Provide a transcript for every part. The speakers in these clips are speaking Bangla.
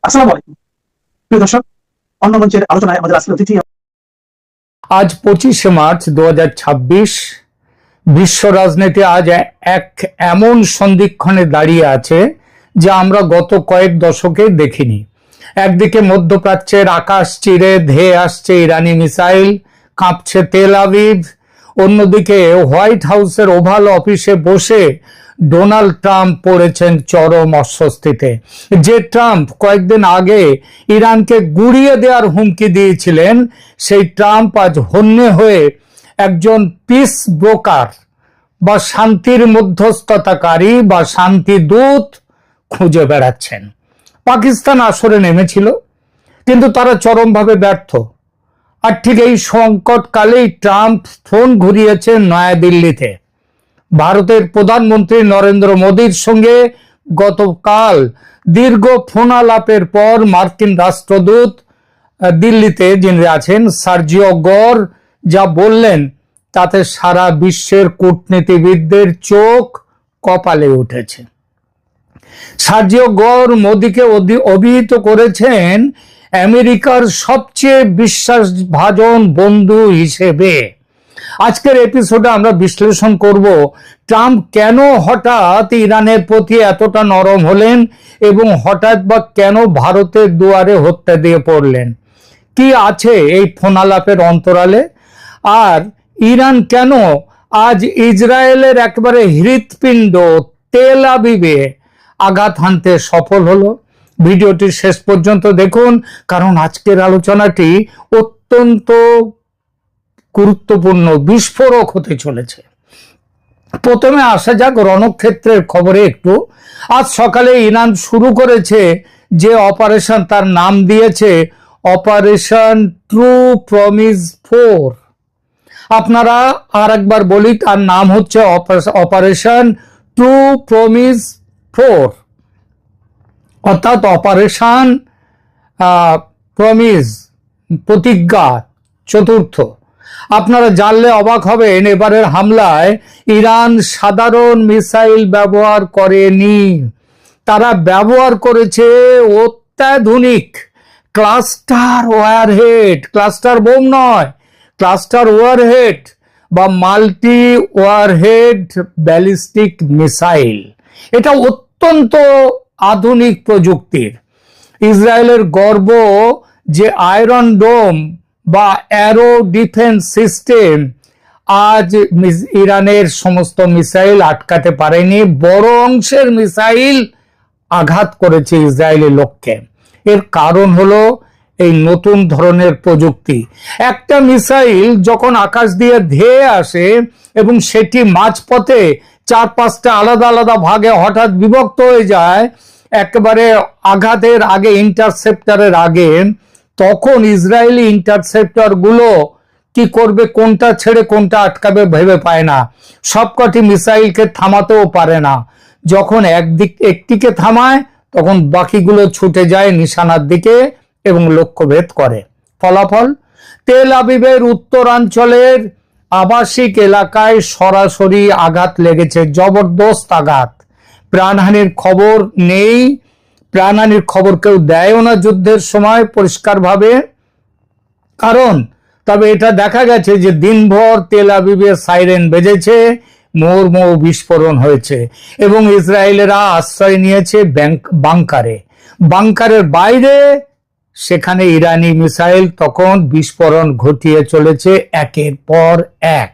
আসসালামু আলাইকুম প্রিয় দর্শক, অন্য মঞ্চের আলোচনায় আমাদের আজকের অতিথি আজ 25শে মার্চ 2026। বিশ্ব রাজনীতি আজ এক এমন সন্ধিক্ষণে দাঁড়িয়ে আছে যা আমরা গত কয়েক দশকে দেখিনি। একদিকে মধ্যপ্রাচ্যের আকাশ চিরে ধেয়ে আসছে ইরানি মিসাইল, কাঁপছে তেল আবিব। অন্যদিকে হোয়াইট হাউসের ওভাল অফিসে বসে ডোনাল্ড ট্রাম্প পড়েছেন চরম অস্বস্তিতে। যে ট্রাম্প কয়েকদিন আগে ইরানকে গুঁড়িয়ে দেওয়ার হুমকি দিয়েছিলেন, সেই ট্রাম্প আজ হন্যে হয়ে একজন পিস ব্রোকার বা শান্তির মধ্যস্থতাকারী বা শান্তি দূত খুঁজে বেড়াচ্ছেন। পাকিস্তান আসরে নেমেছিল, কিন্তু তারা চরমভাবে ব্যর্থ। আর ঠিক এই সংকটকালেই ট্রাম্প ফোন ঘুরিয়েছেন নয়াদিল্লিতে। ভারতের প্রধানমন্ত্রী নরেন্দ্র মোদীর সঙ্গে গতকাল দীর্ঘ ফোনালাপের পর মার্কিন রাষ্ট্রদূত দিল্লিতে যিনি আছেন সার্জিও গর যা বললেন তাতে সারা বিশ্বের কূটনীতিবিদদের চোখ কপালে উঠেছে। সার্জিও গর মোদীকে অভিহিত করেছেন আমেরিকার সবচেয়ে বিশ্বাসভাজন বন্ধু হিসেবে। আজকের এপিসোডে আমরা বিশ্লেষণ করব ট্রাম্প কেন হঠাৎ ইরানের প্রতি এতটা নরম হলেন এবং হঠাৎ বা কেন ভারতের দুয়ারে হত্যা দিয়ে পড়লেন, কি আছে এই ফোনালাপের অন্তরালে, আর ইরান কেন আজ ইসরায়েলের একেবারে হৃৎপিণ্ড তেল আবিবে আঘাত হানতে সফল হলো। ভিডিওটি শেষ পর্যন্ত দেখুন, কারণ আজকের আলোচনাটি অত্যন্ত গুরুত্বপূর্ণ, বিস্ফোরক হতে চলেছে। প্রথমে আসা যাক রণক্ষেত্রের খবরে একটু। আজ সকালে ইরান শুরু করেছে যে অপারেশন, তার নাম দিয়েছে অপারেশন ট্রু প্রমিস 4। আপনারা আর একবার বলি, তার নাম হচ্ছে অপারেশন ট্রু প্রমিস 4, অর্থাৎ অপারেশন প্রমিস, প্রতিজ্ঞা চতুর্থ। আপনারা জানলে অবাক হবেন, এবারের হামলায় ইরান সাধারণ মিসাইল ব্যবহার করেনি, তারা ব্যবহার করেছে অত্যাধুনিক ক্লাস্টার ওয়ারহেড, ক্লাস্টার বোম নয়, ক্লাস্টার ওয়ারহেড বা মাল্টি ওয়ারহেড ব্যালিস্টিক মিসাইল। এটা অত্যন্ত আধুনিক প্রযুক্তির। ইসরায়েলের গর্ব যে আয়রন ডোম বা অ্যারো ডিফেন্স সিস্টেম আজ ইরানের সমস্ত মিসাইল আটকাতে পারেনি, বড় অংশের মিসাইল আঘাত করেছে ইসরায়েলের লক্ষ্যে। এর কারণ হলো এই নতুন ধরনের প্রযুক্তি। একটা মিসাইল যখন আকাশ দিয়ে ধেয়ে আসে এবং সেটি মাঝপথে 4-5টা আলাদা আলাদা ভাগে হঠাৎ বিভক্ত হয়ে যায় একেবারে আঘাতের আগে, ইন্টারসেপ্টরের আগে, তখন ইসরায়েলি ইন্টারসেপ্টর গুলো কি করবে, কোনটা ছেড়ে কোনটা আটকাবে ভেবে পায় না। সবকটি মিসাইলকে থামাতেও পারে না। যখন একটিকে থামায় তখন বাকিগুলো ছুটে যায় নিশানার দিকে এবং লক্ষ্যভেদ করে। ফলাফল, তেল আবিবের উত্তরাঞ্চলের আবাসিক এলাকায় সরাসরি আঘাত লেগেছে, জবরদস্ত আঘাত। প্রাণহানির খবর নেই, প্রাণহানির খবর কেউ দেয়ও না যুদ্ধের সময় পরিষ্কারভাবে। কারণ তবে এটা দেখা গেছে যে দিনভর তেল আবিবে সাইরেন বেজেছে, মুহুর্মুহু বিস্ফোরণ হয়েছে এবং ইসরায়েলেরা আশ্রয় নিয়েছে বাংকারে। বাংকারের বাইরে সেখানে ইরানি মিসাইল তখন বিস্ফোরণ ঘটিয়ে চলেছে একের পর এক।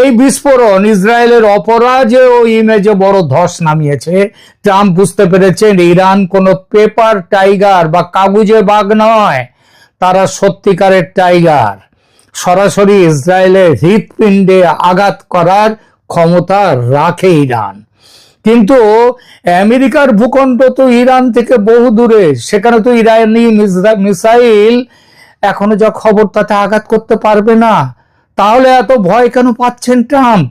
এই বিস্ফোরণ ইসরায়েলের অপরাজেয় ইমেজে বড় ধস নামিয়েছে। ট্রাম্প বুঝতে পেরেছেন ইরান কোনো পেপার টাইগার বা কাগুজে বাঘ নয়, তারা সত্যিকারের টাইগার। সরাসরি ইসরায়েলের হৃৎপিণ্ডে আঘাত করার ক্ষমতা রাখে ইরান। কিন্তু আমেরিকার ভূখণ্ড তো ইরান থেকে বহু দূরে, সেখানে তো ইরানি মিসাইল এখনো যা খবর তাতে আঘাত করতে পারবে না। তাহলে এত ভয় কেন পাচ্ছেন ট্রাম্প?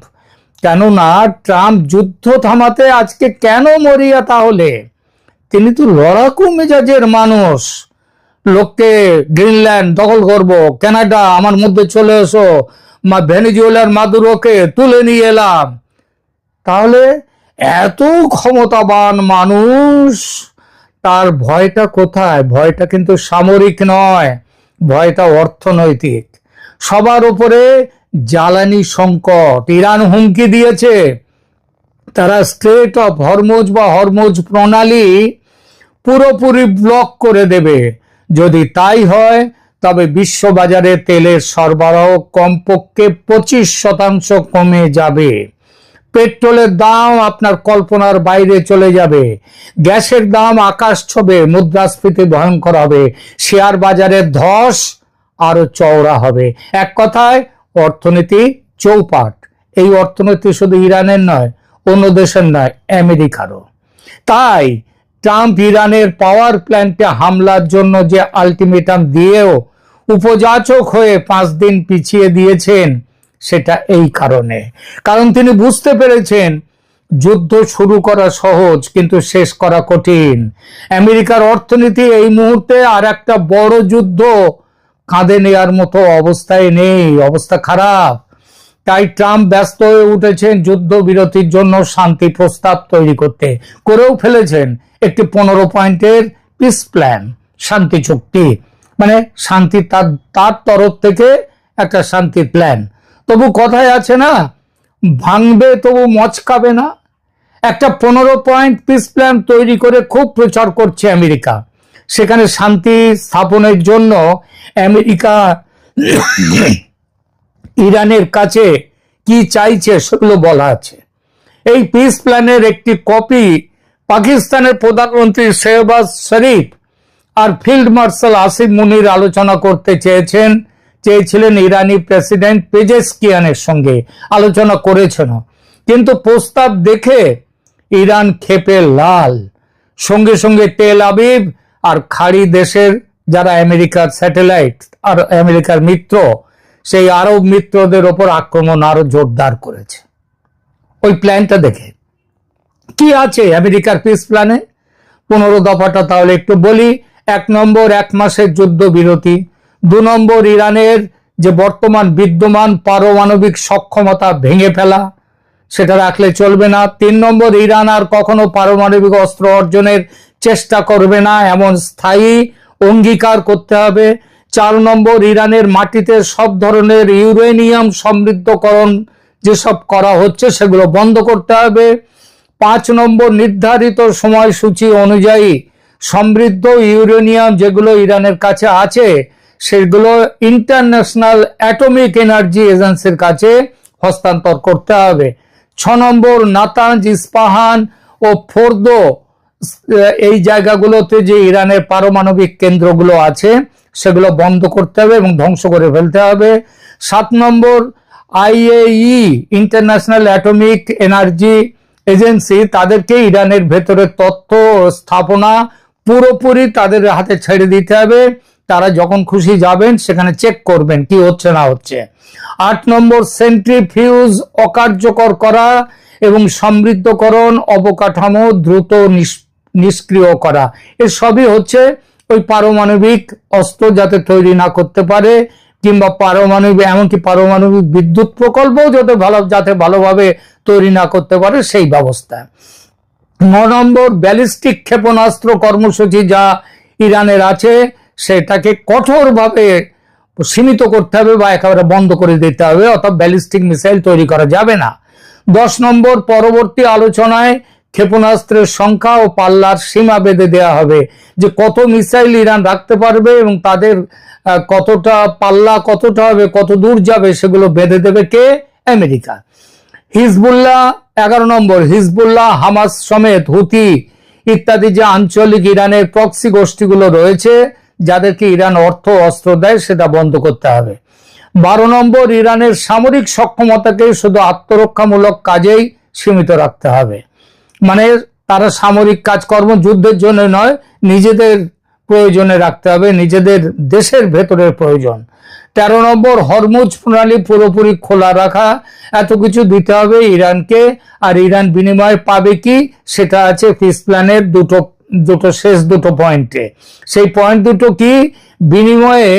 কেননা ট্রাম্প যুদ্ধ থামাতে আজকে কেন মরিয়া? তাহলে তিনি তো লড়াকু মেজাজের মানুষ। লোককে গ্রিনল্যান্ড দখল করব, কানাডা আমার মধ্যে চলে এসো, ভেনেজুয়েলার মাদুরোকে তুলে নিয়ে এলাম। তাহলে এত ক্ষমতাবান মানুষ তার ভয়টা কোথায়? ভয়টা কিন্তু সামরিক নয়, ভয়টা অর্থনৈতিক। সবার উপরে জ্বালানি সংকট। ইরান হুমকি দিয়েছে তারা স্ট্রেট অফ হরমুজ বা হরমুজ প্রণালী পুরোপুরি ব্লক করে দেবে। যদি তাই হয় তবে বিশ্ববাজারে তেলের সরবরাহ কমপক্ষে 25% কমে যাবে। পেট্রোলের দাম আপনার কল্পনার বাইরে চলে যাবে, গ্যাসের দাম আকাশ ছোঁবে, মুদ্রাস্ফীতি ভয়ঙ্কর হবে, শেয়ার বাজারের ধস আরো চওড়া হবে। এক কথায় অর্থনীতি চৌপাট। এই অর্থনীতি শুধু ইরানের নয়, অন্য দেশের নয়, আমেরিকারও। তাই ট্রাম্প ইরানের পাওয়ার প্ল্যান্টে হামলার জন্য যে আলটিমেটাম দিয়েও উপযাচক হয়ে 5 দিন পিছিয়ে দিয়েছেন, সেটা এই কারণে। কারণ তিনি বুঝতে পেরেছেন যুদ্ধ শুরু করা সহজ কিন্তু শেষ করা কঠিন। আমেরিকার অর্থনীতি এই মুহূর্তে আর একটা বড় যুদ্ধ কাঁধে নেয়ার মতো অবস্থায় নেই, অবস্থা খারাপ। তাই ট্রাম্প ব্যস্ত হয়ে উঠেছেন যুদ্ধবিরতির জন্য শান্তি প্রস্তাব তৈরি করতে। করেও ফেলেছেন একটি 15 পয়েন্টের পিস প্ল্যান, শান্তি চুক্তি, মানে শান্তি তার তরফ থেকে একটা শান্তি প্ল্যান। তবু কথায় আছে না, ভাঙবে তবু মচকাবে না। একটা 15 পয়েন্ট পিস প্ল্যান তৈরি করে খুব প্রচার করছে আমেরিকা। সেখানে শান্তি স্থাপনের জন্য আমেরিকা ইরানের কাছে কি চাইছে সেগুলো বলা আছে। এই পিস প্ল্যানের একটি কপি পাকিস্তানের প্রধানমন্ত্রী শেহবাজ শরীফ আর ফিল্ড মার্শাল আসিফ মুনির আলোচনা করতে চেয়েছিলেন ইরানি প্রেসিডেন্ট পেজেশকিয়ানের সঙ্গে, আলোচনা করেছেন। কিন্তু প্রস্তাব দেখে ইরান ক্ষেপে লাল। সঙ্গে সঙ্গে তেল আবিব আর খাড়ি দেশের যারা আমেরিকার স্যাটেলাইট আর আমেরিকার মিত্র, সেই আরব মিত্রদের ওপর আক্রমণ আরো জোরদার করেছে। ওই প্ল্যানটা দেখে কি আছে আমেরিকার পিস প্ল্যানে, 15 দফাটা তাহলে একটু বলি। 1 নম্বর 1 মাসের যুদ্ধ বিরতি। 2 নম্বর ইরানের যে বর্তমান বিদ্যমান পারমাণবিক সক্ষমতা ভেঙে ফেলা, সেটা রাখলে চলবে না। 3 নম্বর ইরান আর কখনো পারমাণবিক অস্ত্র অর্জনের চেষ্টা করবে না, এমন স্থায়ী অঙ্গীকার করতে হবে। 4 নম্বর ইরানের মাটিতে সব ধরনের ইউরেনিয়াম সমৃদ্ধকরণ যেসব করা হচ্ছে সেগুলো বন্ধ করতে হবে। 5 নম্বর নির্ধারিত সময়সূচি অনুযায়ী সমৃদ্ধ ইউরেনিয়াম যেগুলো ইরানের কাছে আছে সেগুলো ইন্টারন্যাশনাল অ্যাটমিক এনার্জি এজেন্সির কাছে হস্তান্তর করতে হবে। 6 নম্বর নাতাঞ্জ, ইস্পাহান ও ফোর্দো, এই জায়গাগুলোতে যে ইরানের পারমাণবিক কেন্দ্রগুলো আছে সেগুলো বন্ধ করতে হবে এবং ধ্বংস করে ফেলতে হবে। 7 নম্বর IAEA, international atomic energy agency, তাদেরকে ইরানের ভেতরে তথ্য স্থাপনা পুরোপুরি তাদের হাতে ছেড়ে দিতে হবে। তারা যখন খুশি যাবেন সেখানে চেক করবেন কি হচ্ছে না হচ্ছে। 8 নম্বর সেন্ট্রিফিউজ অকার্যকর করা এবং সমৃদ্ধকরণ অবকাঠামো দ্রুত নিষ্ক্রিয় করা। এর সবই হচ্ছে ওই পারমাণবিক অস্ত্র যাতে তৈরি না করতে পারে, কিংবা পারমাণবিক এমনকি পারমাণবিক বিদ্যুৎ প্রকল্পও যাতে ভালোভাবে তৈরি না করতে পারে সেই ব্যবস্থা। 9 নম্বর ব্যালিস্টিক ক্ষেপণাস্ত্র কর্মসূচি যা ইরানের আছে সেটাকে কঠোরভাবে সীমিত করতে হবে বা একেবারে বন্ধ করে দিতে হবে, অর্থাৎ ব্যালিস্টিক মিসাইল তৈরি করা যাবে না। 10 নম্বর পরবর্তী আলোচনায় ক্ষেপণাস্ত্রের সংখ্যা ও পাল্লার সীমা বেঁধে দেওয়া হবে, যে কত মিসাইল ইরান রাখতে পারবে এবং তাদের কতটা পাল্লা কতটা হবে, কত দূর যাবে, সেগুলো বেঁধে দেবে কে? আমেরিকা। হিজবুল্লাহ 11 নম্বর হিজবুল্লাহ, হামাস সমেত হুতি ইত্যাদি যে আঞ্চলিক ইরানের প্রক্সি গোষ্ঠীগুলো রয়েছে যাদেরকে ইরান অর্থ অস্ত্র দেয় সেটা বন্ধ করতে হবে। 12 নম্বর ইরানের সামরিক সক্ষমতাকে শুধু আত্মরক্ষামূলক কাজেই সীমিত রাখতে হবে, মানে তারা সামরিক কাজকর্ম যুদ্ধের জন্য নয়, নিজেদের প্রয়োজনে রাখতে হবে, নিজেদের দেশের ভেতরের প্রয়োজন। 13 নম্বর হরমুজ প্রণালী পুরোপুরি খোলা রাখা, এত কিছু দিতে হবে ইরানকে। আর ইরান বিনিময়ে পাবে কি, সেটা আছে পিস প্ল্যানের শেষ দুটো পয়েন্টে। সেই পয়েন্ট দুটো কি? বিনিময়ে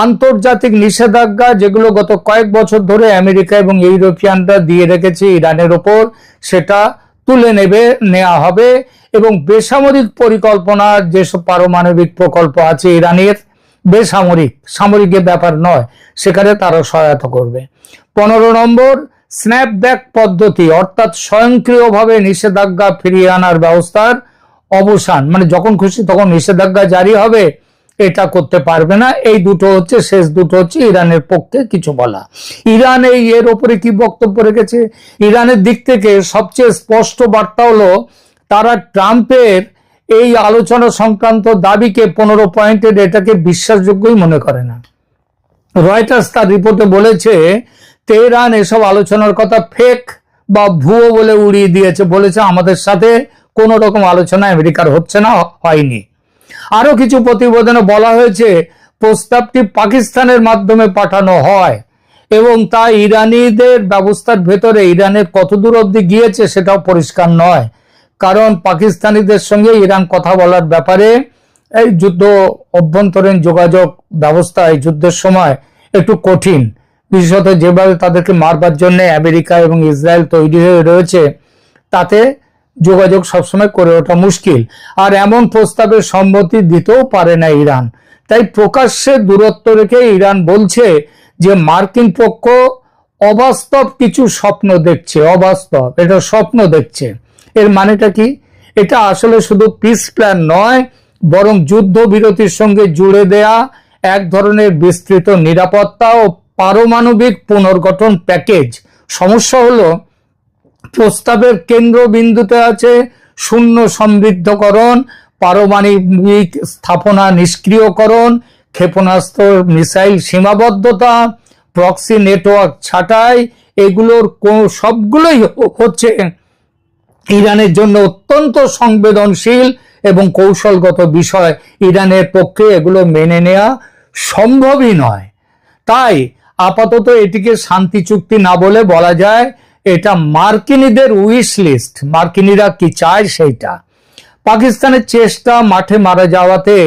আন্তর্জাতিক নিষেধাজ্ঞা যেগুলো গত কয়েক বছর ধরে আমেরিকা এবং ইউরোপিয়ানরা দিয়ে রেখেছে ইরানের ওপর, সেটা তুলে নেওয়া হবে এবং বেসামরিক পরিকল্পনার যেসব পারমাণবিক প্রকল্প আছে ইরানের, সামরিক ব্যাপার নয়, সেখানে তারা সহায়তা করবে। 15 নম্বর, স্ন্যাপব্যাক পদ্ধতি, অর্থাৎ স্বয়ংক্রিয়ভাবে নিষেধাজ্ঞা ফিরিয়ে আনার ব্যবস্থার অবসান, মানে যখন খুশি তখন নিষেধাজ্ঞা জারি হবে, এটা করতে পারবে না। এই দুটো হচ্ছে, শেষ দুটো হচ্ছে ইরানের পক্ষে কিছু বলা। ইরান এর ওপরে কি বক্তব্য রেখেছে? ইরানের দিক থেকে সবচেয়ে স্পষ্ট বার্তা হলো তারা ট্রাম্পের এই আলোচনা সংক্রান্ত দাবিকে 15 পয়েন্টের এটাকে বিশ্বাসযোগ্যই মনে করে না। রয়টার্স তার রিপোর্টে বলেছে তেহরান এসব আলোচনার কথা ফেক বা ভুয়ো বলে উড়িয়ে দিয়েছে, বলেছে আমাদের সাথে কোন রকম আলোচনা আমেরিকার হচ্ছে না, হয়নি। আরো কিছু প্রতিবেদনে বলা হয়েছে প্রস্তাবটি পাকিস্তানের মাধ্যমে পাঠানো হয় এবং তা ইরানিদের ব্যবস্থার ভেতরে ইরানের কতদূর অবধি গিয়েছে সেটাও পরিষ্কার নয়, কারণ পাকিস্তানিদের সঙ্গে ইরান কথা বলার ব্যাপারে এই যুদ্ধ অভ্যন্তরীণ যোগাযোগ ব্যবস্থা এই যুদ্ধের সময় একটু কঠিন, বিশেষত যেভাবে তাদেরকে মারবার জন্য আমেরিকা এবং ইসরায়েল তৈরি হয়ে রয়েছে, তাতে যোগাযোগ সবসময় করে ওঠা মুশকিল। আর এমন প্রস্তাবের সম্মতি দিতেও পারে না ইরান। তাই প্রকাশ্যে দূরত্ব রেখে ইরান বলছে যে মার্কিন পক্ষ অবাস্তব কিছু স্বপ্ন দেখছে, অবাস্তব, এটা স্বপ্ন দেখছে। এর মানেটা কি? এটা আসলে শুধু পিস প্ল্যান নয়, বরং যুদ্ধবিরতির সঙ্গে জুড়ে দেয়া এক ধরনের বিস্তৃত নিরাপত্তা ও পারমাণবিক পুনর্গঠন প্যাকেজ। সমস্যা হলো প্রস্তাবের কেন্দ্রবিন্দুতে আছে শূন্য সমৃদ্ধকরণ, পারমাণবিক স্থাপনা নিষ্ক্রিয়করণ, ক্ষেপণাস্ত্র মিসাইল সীমাবদ্ধতা, প্রক্সি নেটওয়ার্ক ছাঁটাই। এগুলোর সবগুলোই হচ্ছে ইরানের জন্য অত্যন্ত সংবেদনশীল এবং কৌশলগত বিষয়। ইরানের পক্ষে এগুলো মেনে নেওয়া সম্ভবই নয়। তাই আপাতত এটিকে শান্তি চুক্তি না বলে বলা যায় এটা মার্কিনীদের উইশ লিস্ট, মার্কিনীরা কি চায় সেইটা। পাকিস্তানের চেষ্টা মাঠে মারা যাওয়াতে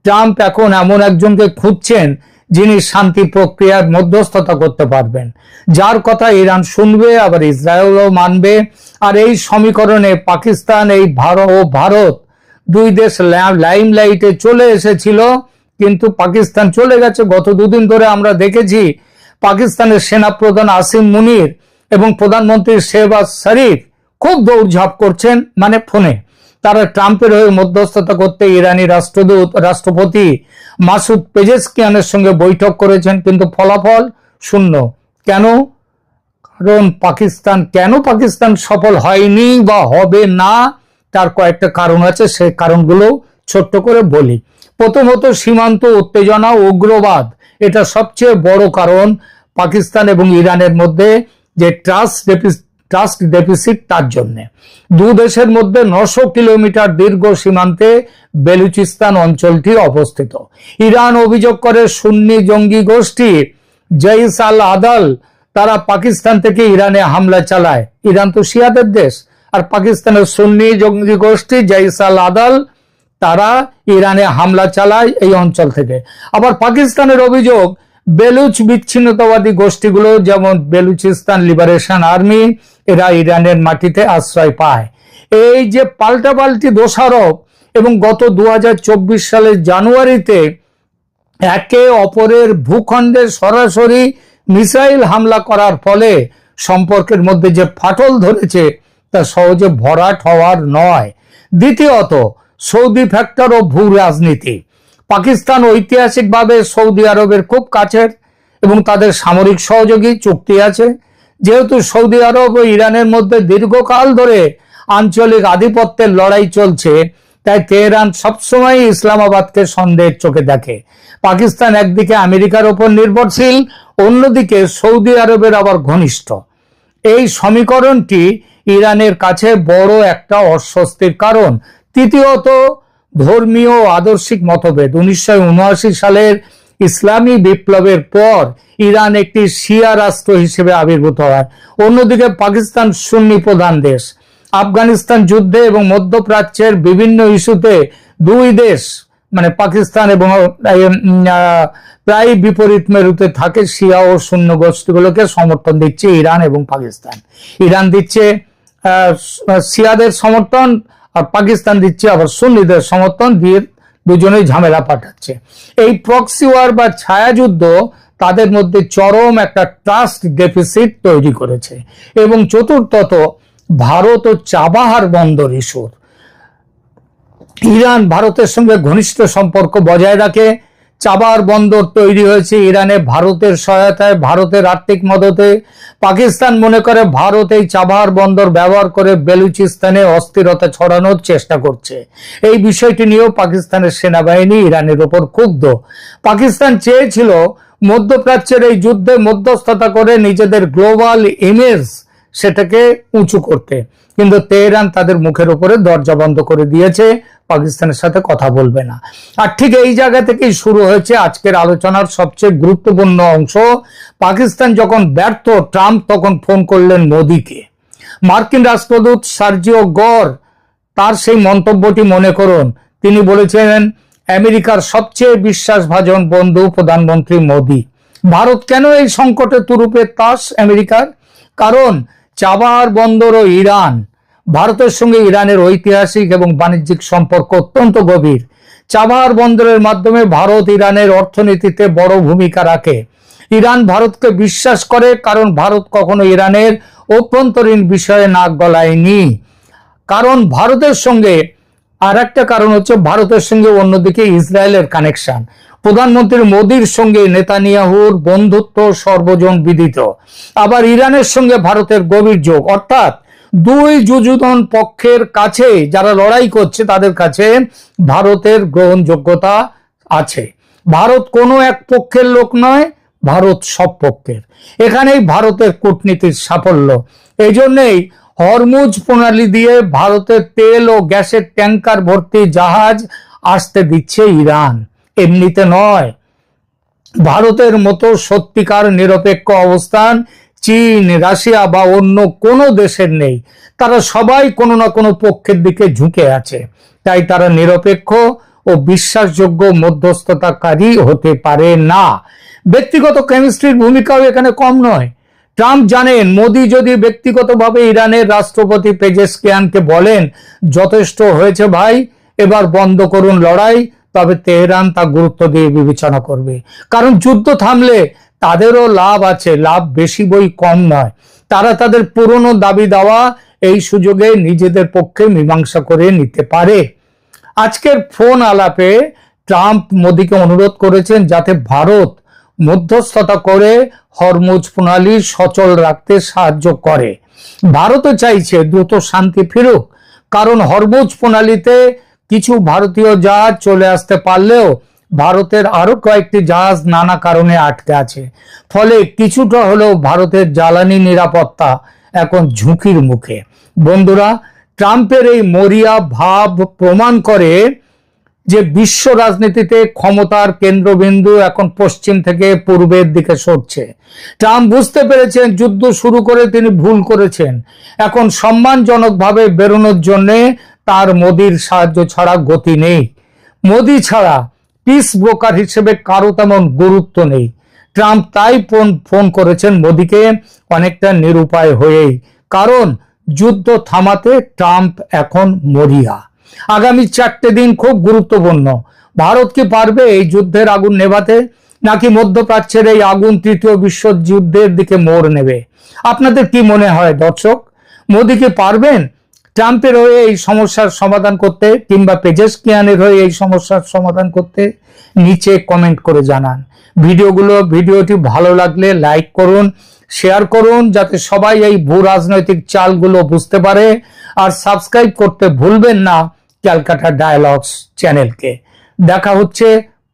ট্রাম্প এখন এমন একজনকে খুঁজছেন যিনি শান্তি প্রক্রিয়ার মধ্যস্থতা করতে পারবেন, যার কথা ইরান শুনবে, আবার ইসরায়েলও মানবে। আর এই সমীকরণে পাকিস্তান এই ভারত দুই দেশ লাইমলাইটে চলে এসেছিল, কিন্তু পাকিস্তান চলে গেছে। গত দুদিন ধরে আমরা দেখেছি পাকিস্তানের সেনাপ্রধান আসিম মুনির এবং প্রধানমন্ত্রী শেহবাজ শরীফ খুব দৌড়ঝাঁপ করছেন, মানে ফোনে। তারা ট্রাম্পের হয়ে মধ্যস্থতা করতে ইরানি রাষ্ট্রপতি মাসুদ পেজেশকিয়ানের সঙ্গে বৈঠক করেছেন, কিন্তু ফলাফল শূন্য। কেন? কারণ পাকিস্তান সফল হয়নি বা হবে না, তার কয়েকটা কারণ আছে, সেই কারণগুলো ছোট্ট করে বলি। প্রথমত সীমান্ত উত্তেজনা, উগ্রবাদ, এটা সবচেয়ে বড় কারণ পাকিস্তান এবং ইরানের মধ্যে যে ট্রাস্ট ডেফিসিট, তার জন্য। দু দেশের মধ্যে 900 কিলোমিটার দীর্ঘ সীমান্তে বেলুচিস্তান অঞ্চলটি অবস্থিত। ইরান অভিযোগ করে সুন্নি জঙ্গি গোষ্ঠী জৈশ আল আদাল তারা পাকিস্তান থেকে ইরানে হামলা চালায়। ইরান তো শিয়াদের দেশ, আর পাকিস্তানের সুন্নি জঙ্গি গোষ্ঠী জৈশ আল আদাল তারা ইরানে হামলা চালায় এই অঞ্চল থেকে। আবার পাকিস্তানের অভিযোগ বেলুচ বিচ্ছিন্নতাবাদী গোষ্ঠীগুলো, যেমন বেলুচিস্তান লিবারেশন আর্মি, এরা ইরানের মাটিতে আশ্রয় পায়। এই যে পাল্টাপাল্টি দোষারোপ, এবং গত 2024 সালের জানুয়ারিতে একে অপরের ভূখণ্ডে সরাসরি মিসাইল হামলা করার ফলে সম্পর্কের মধ্যে যে ফাটল ধরেছে তা সহজে ভরাট হওয়ার নয়। দ্বিতীয়ত সৌদি ফ্যাক্টর ও ভূ রাজনীতি। পাকিস্তান ঐতিহাসিকভাবে সৌদি আরবের খুব কাছের এবং তাদের সামরিক সহযোগী চুক্তি আছে। যেহেতু সৌদি আরব ও ইরানের মধ্যে দীর্ঘকাল ধরে আঞ্চলিক আধিপত্যের লড়াই চলছে, তাই তেহরান সবসময় ইসলামাবাদকে সন্দেহের চোখে দেখে। পাকিস্তান একদিকে আমেরিকার ওপর নির্ভরশীল, অন্যদিকে সৌদি আরবের আবার ঘনিষ্ঠ। এই সমীকরণটি ইরানের কাছে বড় একটা অস্বস্তির কারণ। তৃতীয়ত ধর্মীয় আদর্শিক মতভেদ। 1979 সালের ইসলামী বিপ্লবের পর ইরান একটি শিয়া রাষ্ট্র হিসেবে আবির্ভূত হয়। অন্যদিকে পাকিস্তান সুন্নি প্রধান দেশ। আফগানিস্তান যুদ্ধে এবং মধ্যপ্রাচ্যের বিভিন্ন ইস্যুতে দুই দেশ, মানে পাকিস্তান এবং প্রায় বিপরীত মেরুতে থাকে। শিয়া ও সুন্নি গোষ্ঠীগুলোকে সমর্থন দিচ্ছে ইরান এবং পাকিস্তান। ইরান দিচ্ছে শিয়াদের সমর্থন, আর পাকিস্তান দিচ্ছে আবার সুন্নিদের সমর্থন দিয়ে দুজনেই ঝামেলা পাঠাচ্ছে। এই প্রক্সি ওয়ার বা ছায়াযুদ্ধ তাদের মধ্যে চরম একটা ট্রাস্ট ডেফিসিট তৈরি করেছে। এবং চতুর্থত, ভারত ও চাবাহার বন্দর ইস্যুর ইরান ভারতের সঙ্গে ঘনিষ্ঠ সম্পর্ক বজায় রাখে। চাবাহার বন্দর তৈরি হয়েছে ইরানে ভারতের সহায়তায়, ভারতের আর্থিক মদতে। পাকিস্তান মনে করে ভারত এই চাবাহার বন্দর ব্যবহার করে বেলুচিস্তানে অস্থিরতা ছড়ানোর চেষ্টা করছে। এই বিষয়টি নিয়েও পাকিস্তানের সেনাবাহিনী ইরানের ওপর ক্ষুব্ধ। পাকিস্তান চেয়েছিল মধ্যপ্রাচ্যের এই যুদ্ধে মধ্যস্থতা করে নিজেদের গ্লোবাল ইমেজ সেটাকে উঁচু করতে, কিন্তু তেহরান তাদের মুখের উপরে দরজা বন্ধ করে দিয়েছে, পাকিস্তানের সাথে কথা বলবে না। আর ঠিক এই জায়গা থেকেই শুরু হয়েছে আজকের আলোচনার সবচেয়ে গুরুত্বপূর্ণ অংশ। পাকিস্তান যখন ব্যর্থ, ট্রাম্প তখন ফোন করলেন মোদিকে। মার্কিন রাষ্ট্রদূত সার্জিও গর তার সেই মন্তব্যটি মনে করুন। তিনি বলেছিলেন, আমেরিকার সবচেয়ে বিশ্বাসভাজন বন্ধু প্রধানমন্ত্রী মোদি। ভারত কেন এই সংকটে তুরুপের তাস আমেরিকার? কারণ চাবাহার বন্দর ও ইরান, ভারতের সঙ্গে ইরানের ঐতিহাসিক এবং বাণিজ্যিক সম্পর্ক অত্যন্ত গভীর। চাবাহার বন্দরের মাধ্যমে ভারত ইরানের অর্থনীতিতে বড় ভূমিকা রাখে। ইরান ভারতকে বিশ্বাস করে কারণ ভারত কখনো ইরানের অভ্যন্তরীণ বিষয়ে নাক গলায়নি। কারণ ভারতের সঙ্গে আর একটা কারণ হচ্ছে ভারতের সঙ্গে অন্যদিকে ইসরায়েলের কানেকশন। প্রধানমন্ত্রী মোদির সঙ্গে নেতানিয়াহুর বন্ধুত্ব সর্বজন বিদিত। আবার ইরানের সঙ্গে ভারতের গভীর যোগ, অর্থাৎ দুই যুযুধান পক্ষের কাছে যারা লড়াই করছে তাদের কাছে ভারতের গ্রহণযোগ্যতা আছে। ভারত কোনো এক পক্ষের লোক নয়, ভারত সব পক্ষের। এখানেই ভারতের কূটনীতির সাফল্য। এই জন্যেই হরমুজ প্রণালী দিয়ে ভারতের তেল ও গ্যাসের ট্যাঙ্কার ভর্তি জাহাজ আসতে দিচ্ছে ইরান, এমনিতে নয়। ভারতের মতো সত্যিকার নিরপেক্ষ অবস্থান চীন, রাশিয়া বা অন্য কোনো দেশের নেই। তারা সবাই কোনো না কোনো পক্ষের দিকে ঝুঁকে আছে। তাই তারা নিরপেক্ষ ও বিশ্বাসযোগ্য মধ্যস্থতাকারী হতে পারে না। ব্যক্তিগত কেমিস্ট্রির ভূমিকাও এখানে কম নয়। ট্রাম্প জানেন, মোদি যদি ব্যক্তিগতভাবে ইরানের রাষ্ট্রপতি পেজেশকিয়ানকে বলেন, যথেষ্ট হয়েছে ভাই, এবার বন্ধ করুন লড়াই, তবে তেহরান তা গুরুত্ব দিয়ে বিবেচনা করবে। কারণ যুদ্ধ থামলে তাদেরও লাভ আছে, লাভ বেশি বই কম নয়। তারা তাদের পুরনো দাবি দাওয়া এই সুযোগে নিজেদের পক্ষে মীমাংসা করে নিতে পারে। আজকের ফোন আলাপে ট্রাম্প মোদিকে অনুরোধ করেছেন যাতে ভারত মধ্যস্থতা করে হরমুজ প্রণালী সচল রাখতে সাহায্য করে। ভারতও চাইছে দ্রুত শান্তি ফিরুক, কারণ হরমুজ প্রণালীতে কিছু ভারতীয় জাহাজ চলে আসতে পারলেও ভারতের আরো কয়েকটি জাহাজ নানা কারণে আটকে আছে। ফলে কিছুটা হলেও ভারতের জ্বালানি নিরাপত্তা এখন ঝুঁকির মুখে। বন্ধুরা, ট্রাম্পের এই মরিয়া ভাব প্রমাণ করে যে বিশ্ব রাজনীতিতে ক্ষমতার কেন্দ্রবিন্দু এখন পশ্চিম থেকে পূর্বের দিকে সরছে। ট্রাম্প বুঝতে পেরেছেন যুদ্ধ শুরু করে তিনি ভুল করেছেন। এখন সম্মানজনকভাবে বেরোনোর জন্য তার মোদির সাহায্য ছাড়া গতি নেই। মোদি ছাড়া পিস ব্রোকার হিসেবে কারো তেমন গুরুত্ব নেই। ট্রাম্প তাই ফোন করেছেন মোদিকে, অনেকটা নিরুপায় হয়েই। কারণ যুদ্ধ থামাতে ট্রাম্প এখন মরিয়া। আগামী 4টে দিন খুব গুরুত্বপূর্ণ। ভারত কি পারবে এই যুদ্ধের আগুন নেভাতে, নাকি মধ্যপ্রাচ্যের এই আগুন তৃতীয় বিশ্বযুদ্ধের দিকে মোড় নেবে? আপনাদের কি মনে হয় দর্শক? মোদি কি পারবেন ট্রাম্পের হয়ে এই সমস্যার সমাধান করতে, কিংবা পেজেশকিয়ানের হয়ে এই সমস্যার সমাধান করতে? নিচে কমেন্ট করে জানান। ভিডিওটি ভালো লাগলে লাইক করুন, শেয়ার করুন, যাতে সবাই এই ভূ রাজনৈতিক চালগুলো বুঝতে পারে। আর সাবস্ক্রাইব করতে ভুলবেন না ক্যালকাটা ডায়ালগস চ্যানেলকে। দেখা হচ্ছে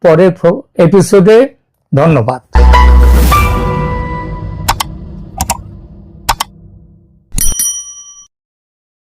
পরের এপিসোডে। ধন্যবাদ।